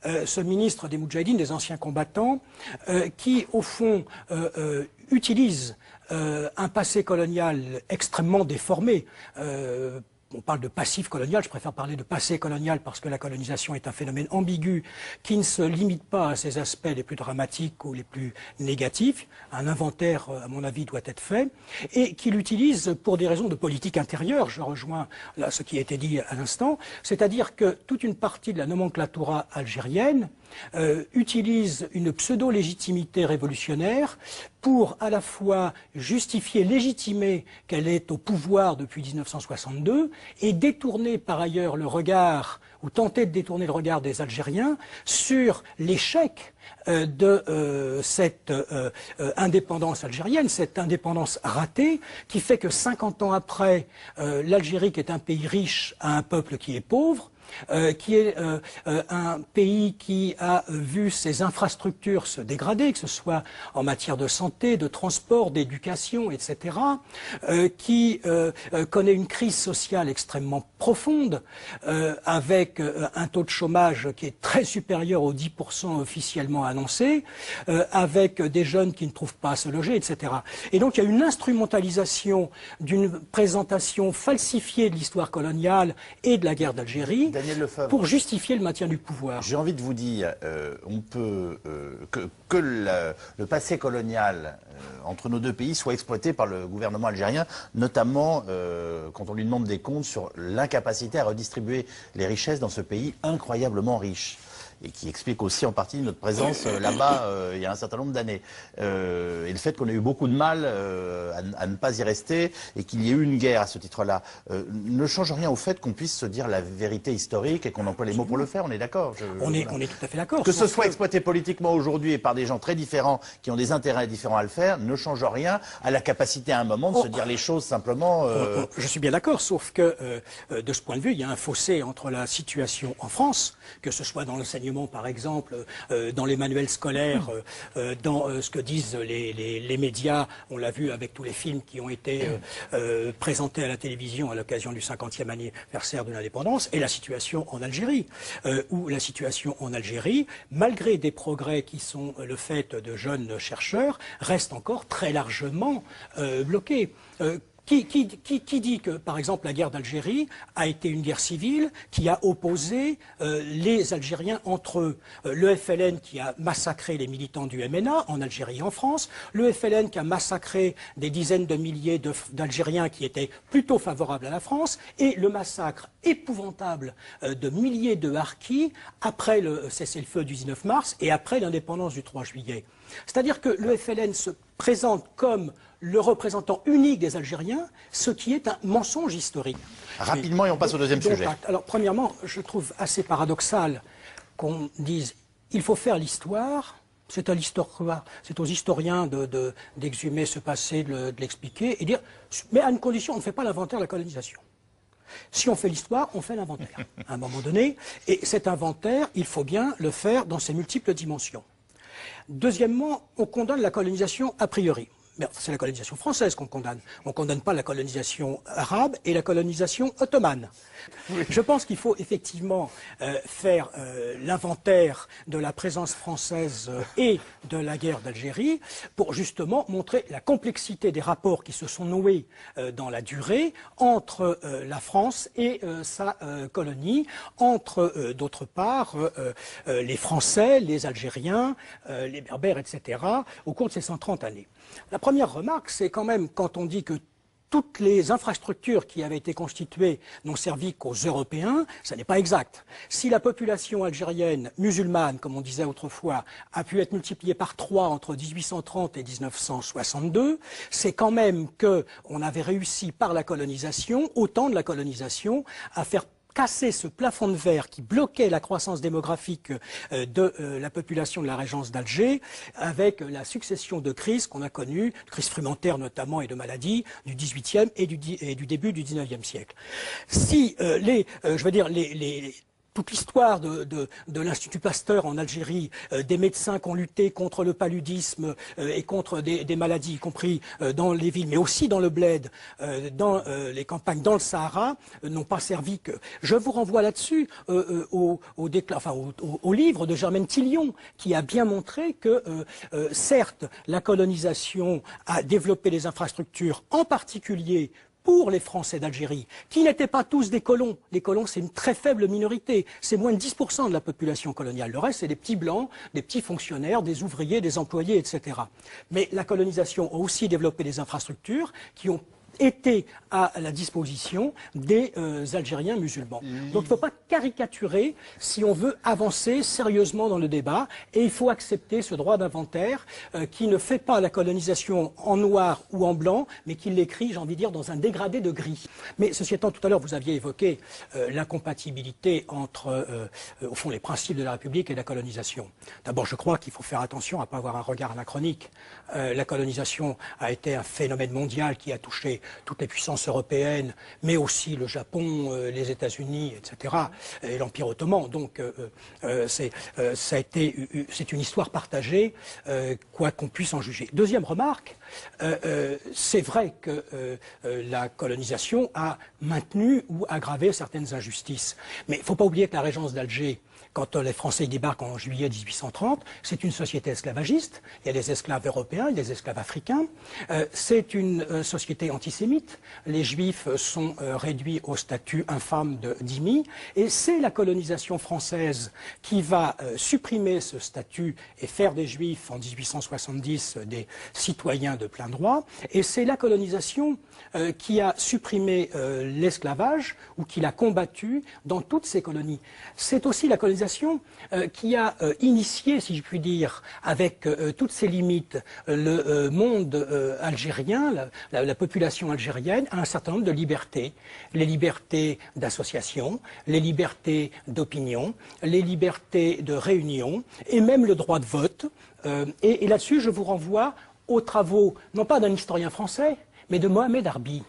ce ministre des Moudjahidines, des anciens combattants, qui au fond utilise un passé colonial extrêmement déformé. On parle de passif colonial, je préfère parler de passé colonial parce que la colonisation est un phénomène ambigu qui ne se limite pas à ses aspects les plus dramatiques ou les plus négatifs. Un inventaire, à mon avis, doit être fait et qu'il utilise pour des raisons de politique intérieure. Je rejoins là ce qui a été dit à l'instant, c'est-à-dire que toute une partie de la nomenclatura algérienne utilise une pseudo-légitimité révolutionnaire pour à la fois justifier, légitimer qu'elle est au pouvoir depuis 1962 et détourner par ailleurs le regard, ou tenter de détourner le regard des Algériens sur l'échec de cette indépendance algérienne, cette indépendance ratée, qui fait que 50 ans après, l'Algérie, qui est un pays riche, a un peuple qui est pauvre, qui est un pays qui a vu ses infrastructures se dégrader, que ce soit en matière de santé, de transport, d'éducation, etc., qui connaît une crise sociale extrêmement profonde, avec un taux de chômage qui est très supérieur aux 10% officiellement annoncés, avec des jeunes qui ne trouvent pas à se loger, etc. Et donc il y a une instrumentalisation d'une présentation falsifiée de l'histoire coloniale et de la guerre d'Algérie pour justifier le maintien du pouvoir. J'ai envie de vous dire, on peut que le passé colonial entre nos deux pays soit exploité par le gouvernement algérien, notamment quand on lui demande des comptes sur l'incapacité à redistribuer les richesses dans ce pays incroyablement riche, et qui explique aussi en partie notre présence là-bas il y a un certain nombre d'années. Et le fait qu'on ait eu beaucoup de mal à ne pas y rester et qu'il y ait eu une guerre à ce titre-là ne change rien au fait qu'on puisse se dire la vérité historique et qu'on emploie les mots pour le faire, on est d'accord? On est tout à fait d'accord. Que ce soit exploité politiquement aujourd'hui et par des gens très différents qui ont des intérêts différents à le faire ne change rien à la capacité à un moment de se dire les choses simplement... Je suis bien d'accord, sauf que de ce point de vue, il y a un fossé entre la situation en France, que ce soit dans l'enseignement par exemple, dans les manuels scolaires, dans ce que disent les médias, on l'a vu avec tous les films qui ont été présentés à la télévision à l'occasion du 50e anniversaire de l'indépendance, et la situation en Algérie, où la situation en Algérie, malgré des progrès qui sont le fait de jeunes chercheurs, reste encore très largement bloquée. Qui dit que, par exemple, la guerre d'Algérie a été une guerre civile qui a opposé les Algériens entre eux? Le FLN qui a massacré les militants du MNA en Algérie et en France, le FLN qui a massacré des dizaines de milliers d'Algériens qui étaient plutôt favorables à la France, et le massacre épouvantable de milliers de Harkis après le cessez-le-feu du 19 mars et après l'indépendance du 3 juillet. C'est-à-dire que le FLN se présente comme le représentant unique des Algériens, ce qui est un mensonge historique. Rapidement, et on passe au deuxième sujet. Alors, premièrement, je trouve assez paradoxal qu'on dise il faut faire l'histoire. C'est aux historiens d'exhumer ce passé, de l'expliquer et dire mais à une condition, on ne fait pas l'inventaire de la colonisation. Si on fait l'histoire, on fait l'inventaire à un moment donné, et cet inventaire, il faut bien le faire dans ses multiples dimensions. Deuxièmement, on condamne la colonisation a priori. C'est la colonisation française qu'on condamne. On ne condamne pas la colonisation arabe et la colonisation ottomane. Oui. Je pense qu'il faut effectivement faire l'inventaire de la présence française et de la guerre d'Algérie pour justement montrer la complexité des rapports qui se sont noués dans la durée entre la France et sa colonie, entre d'autre part les Français, les Algériens, les Berbères, etc. au cours de ces 130 années. La première remarque, c'est quand même quand on dit que toutes les infrastructures qui avaient été constituées n'ont servi qu'aux Européens, ça n'est pas exact. Si la population algérienne musulmane, comme on disait autrefois, a pu être multipliée par 3 entre 1830 et 1962, c'est quand même qu'on avait réussi par la colonisation, au temps de la colonisation, à faire casser ce plafond de verre qui bloquait la croissance démographique de la population de la régence d'Alger, avec la succession de crises qu'on a connues, crises frumentaires notamment et de maladies, du XVIIIe et du début du XIXe siècle. Si toute l'histoire de l'Institut Pasteur en Algérie, des médecins qui ont lutté contre le paludisme et contre des maladies, y compris dans les villes, mais aussi dans le bled, dans les campagnes, dans le Sahara, n'ont pas servi que... Je vous renvoie là-dessus au livre de Germaine Tillion, qui a bien montré que, certes, la colonisation a développé les infrastructures, en particulier pour les Français d'Algérie, qui n'étaient pas tous des colons. Les colons, c'est une très faible minorité. C'est moins de 10% de la population coloniale. Le reste, c'est des petits blancs, des petits fonctionnaires, des ouvriers, des employés, etc. Mais la colonisation a aussi développé des infrastructures qui ont été à la disposition des Algériens musulmans. Donc il ne faut pas caricaturer si on veut avancer sérieusement dans le débat, et il faut accepter ce droit d'inventaire qui ne fait pas la colonisation en noir ou en blanc, mais qui l'écrit, j'ai envie de dire, dans un dégradé de gris. Mais ceci étant, tout à l'heure vous aviez évoqué l'incompatibilité entre, au fond, les principes de la République et la colonisation. D'abord, je crois qu'il faut faire attention à ne pas avoir un regard anachronique. La colonisation a été un phénomène mondial qui a touché toutes les puissances européennes, mais aussi le Japon, les États-Unis, etc., et l'Empire ottoman. Donc, c'est une histoire partagée, quoi qu'on puisse en juger. Deuxième remarque, c'est vrai que la colonisation a maintenu ou aggravé certaines injustices. Mais il ne faut pas oublier que la régence d'Alger, quand les Français y débarquent en juillet 1830, c'est une société esclavagiste. Il y a des esclaves européens, il y a des esclaves africains. C'est une société antisémite. Les Juifs sont réduits au statut infâme de dhimmi. Et c'est la colonisation française qui va supprimer ce statut et faire des Juifs en 1870 des citoyens de plein droit. Et c'est la colonisation qui a supprimé l'esclavage ou qui l'a combattu dans toutes ces colonies. C'est aussi la colonisation qui a initié, si je puis dire, avec toutes ses limites, le monde algérien, la population algérienne, à un certain nombre de libertés. Les libertés d'association, les libertés d'opinion, les libertés de réunion, et même le droit de vote. Et là-dessus, je vous renvoie aux travaux, non pas d'un historien français, mais de Mohamed Arbi,